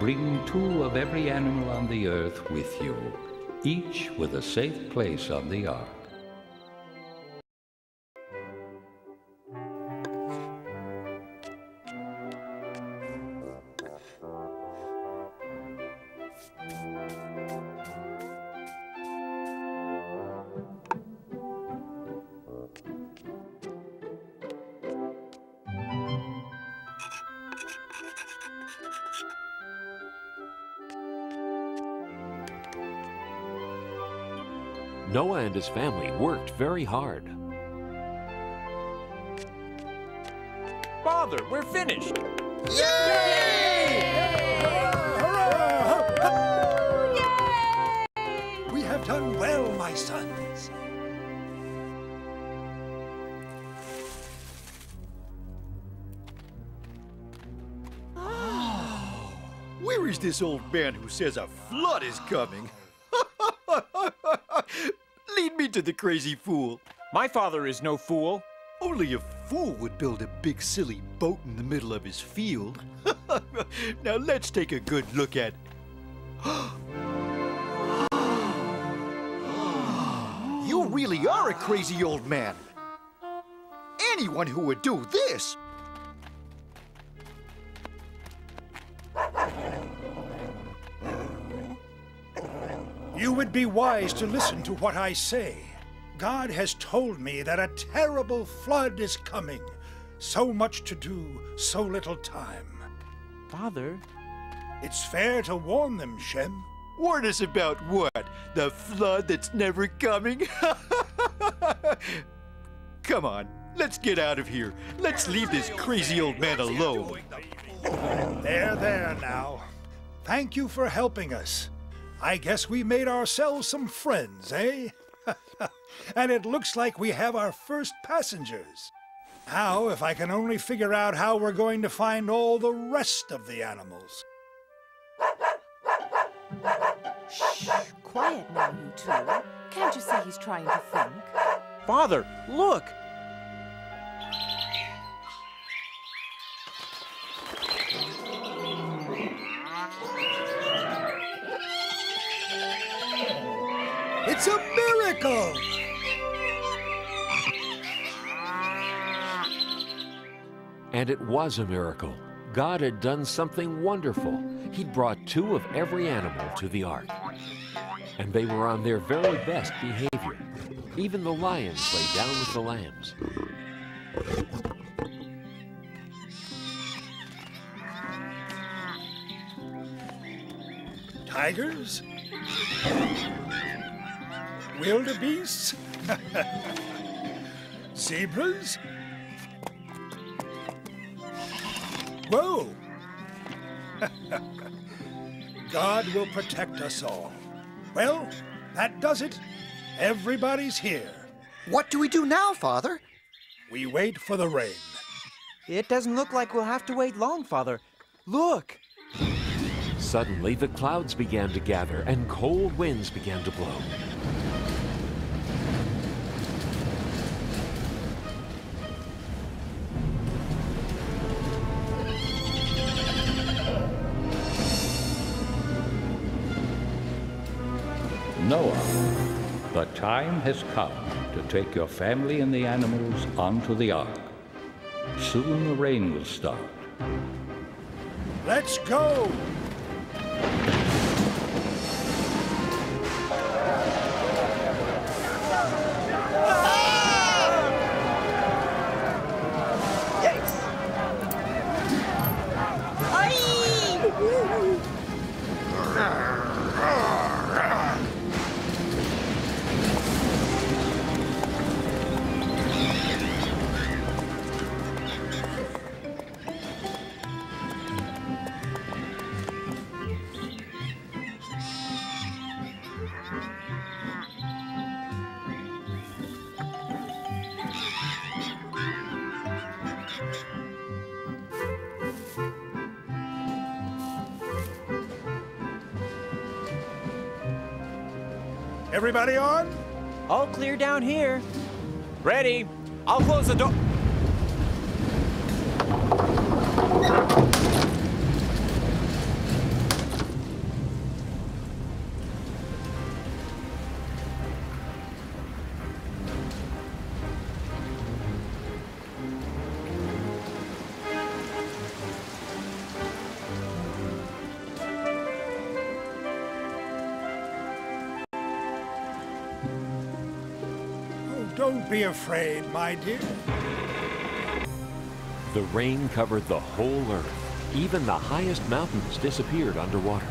bring 2 of every animal on the earth with you, each with a safe place on the ark. Noah and his family worked very hard. Father, we're finished! We have done well, my sons. Where is this old man who says a flood is coming? Lead me to the crazy fool. My father is no fool. Only a fool would build a big silly boat in the middle of his field. Now let's take a good look at You really are a crazy old man. Anyone who would do this. You would be wise to listen to what I say. God has told me that a terrible flood is coming. So much to do, so little time. Father? It's fair to warn them, Shem. Warn us about what? The flood that's never coming? Come on, let's get out of here. Let's leave this crazy old man alone. There now. Thank you for helping us. I guess we made ourselves some friends, eh? And it looks like we have our first passengers. Now, if I can only figure out how we're going to find all the rest of the animals. Shh, quiet now, you two. Can't you see he's trying to think? Father, look! It's a miracle! And it was a miracle. God had done something wonderful. He'd brought 2 of every animal to the ark. And they were on their very best behavior. Even the lions lay down with the lambs. Tigers? Wildebeests? Zebras? Whoa! God will protect us all. Well, that does it. Everybody's here. What do we do now, Father? We wait for the rain. It doesn't look like we'll have to wait long, Father. Look! Suddenly, the clouds began to gather and cold winds began to blow. Noah, the time has come to take your family and the animals onto the ark. Soon the rain will start. Let's go! Everybody on? All clear down here. Ready! I'll close the door. Oh, don't be afraid, my dear. The rain covered the whole earth. Even the highest mountains disappeared underwater.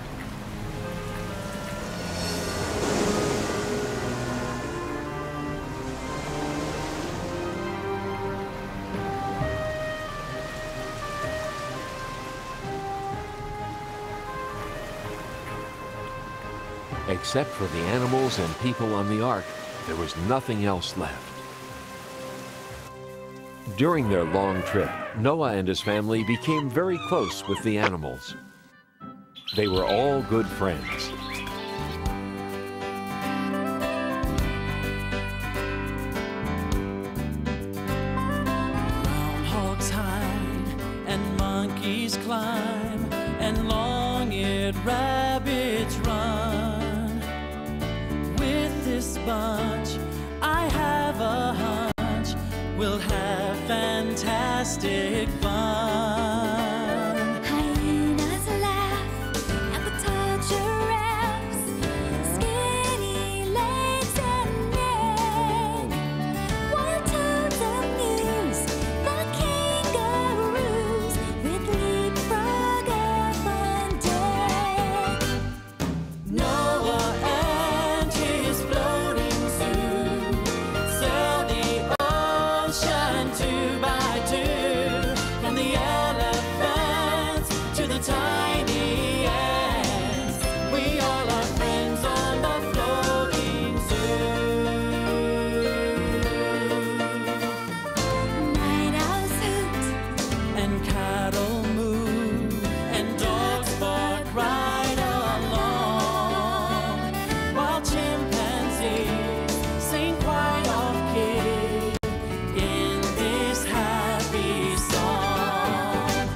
Except for the animals and people on the ark, there was nothing else left. During their long trip, Noah and his family became very close with the animals. They were all good friends. Groundhogs hide and monkeys climb and long-eared rabbits run. With this bunch, I have a hunch we'll have fantastic fun. Hyenas laugh at the tall giraffes, skinny legs and neck. While toads amuse the kangaroos with leapfrog up on deck. Noah and his floating zoo sail the ocean two by two, from the elephants to the tiny ants. We all are friends on the floating zoo. Night owls hoot And cattle moo, and dogs bark right along, while chimpanzees sing quite off key in this happy song.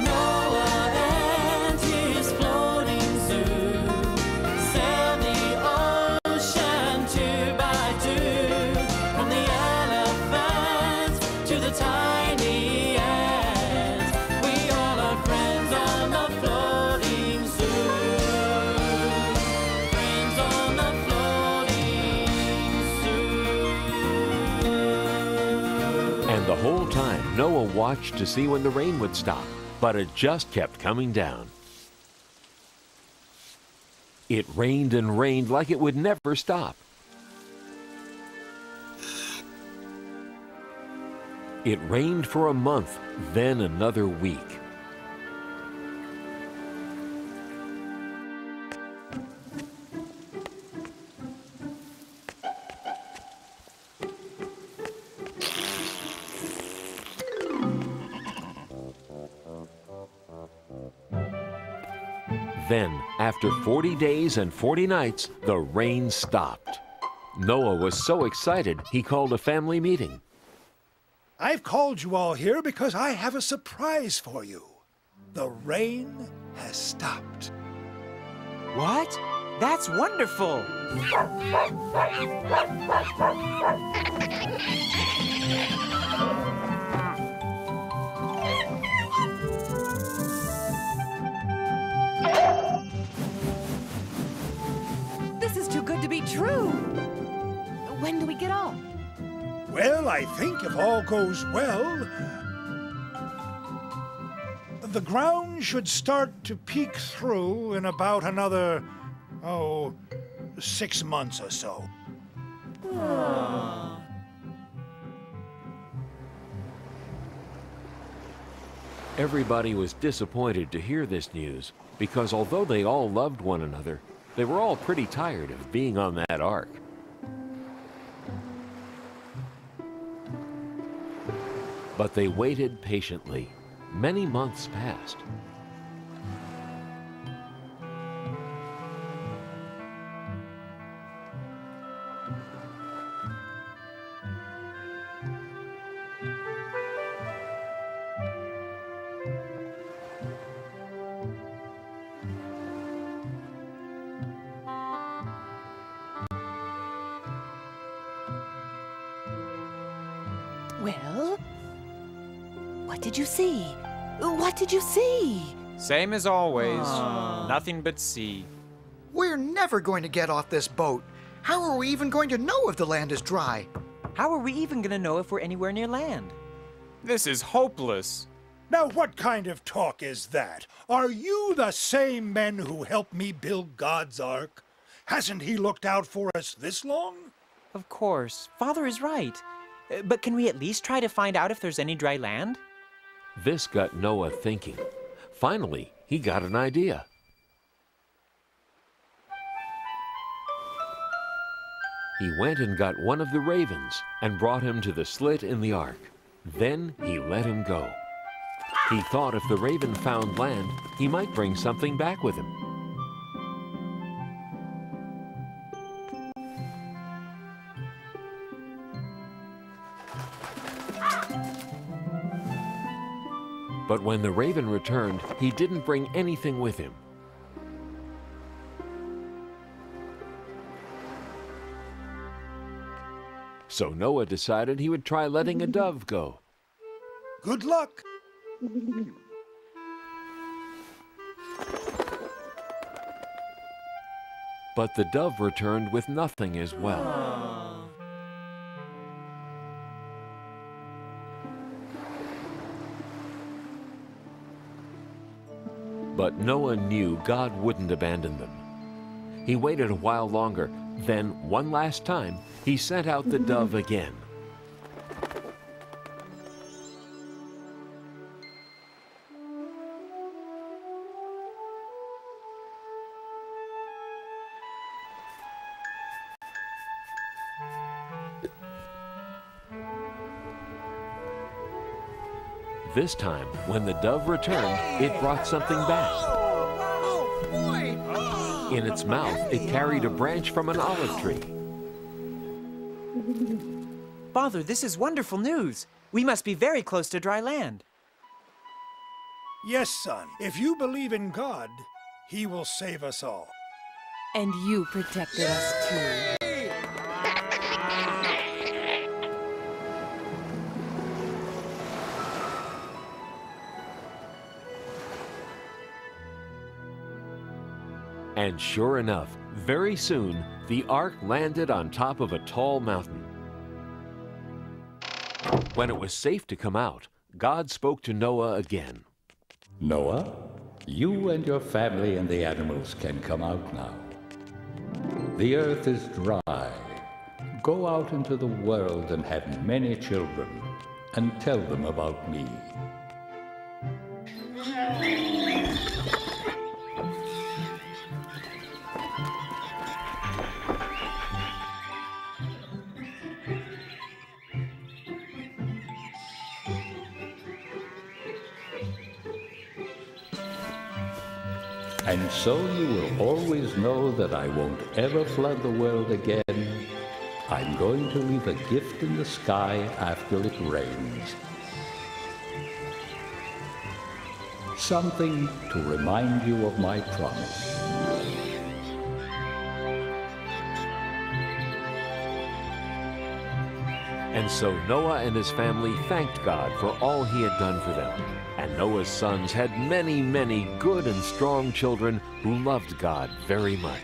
Noah and his floating zoo sail the ocean two by two, from the elephants to the tiny ants. We all are friends on the floating zoo. Friends on the floating zoo. And the whole time, Noah watched to see when the rain would stop, but it just kept coming down. It rained and rained like it would never stop. It rained for a month, then another week. Then, after 40 days and 40 nights, the rain stopped. Noah was so excited, he called a family meeting. I've called you all here because I have a surprise for you. The rain has stopped. What? That's wonderful! This is too good to be true. When do we get off? Well, I think if all goes well, the ground should start to peek through in about another, 6 months or so. Everybody was disappointed to hear this news because although they all loved one another, they were all pretty tired of being on that ark. But they waited patiently. Many months passed. Well, what did you see? What did you see? Same as always. Nothing but sea. We're never going to get off this boat. How are we even going to know if the land is dry? How are we even going to know if we're anywhere near land? This is hopeless. Now, what kind of talk is that? Are you the same men who helped me build God's Ark? Hasn't he looked out for us this long? Of course, Father is right. But can we at least try to find out if there's any dry land? This got Noah thinking. Finally, he got an idea. He went and got one of the ravens and brought him to the slit in the ark. Then he let him go. He thought if the raven found land, he might bring something back with him. But when the raven returned, he didn't bring anything with him. So Noah decided he would try letting a dove go. Good luck. But the dove returned with nothing as well. But Noah knew God wouldn't abandon them. He waited a while longer. Then, one last time, he sent out the dove again. This time, when the dove returned, it brought something back. In its mouth, it carried a branch from an olive tree. Father, this is wonderful news. We must be very close to dry land. Yes, son. If you believe in God, he will save us all. And you protected us too. And sure enough, very soon, the ark landed on top of a tall mountain. When it was safe to come out, God spoke to Noah again. Noah, you and your family and the animals can come out now. The earth is dry. Go out into the world and have many children, and tell them about me. And so you will always know that I won't ever flood the world again. I'm going to leave a gift in the sky after it rains. Something to remind you of my promise. And so Noah and his family thanked God for all he had done for them. And Noah's sons had many, many good and strong children who loved God very much.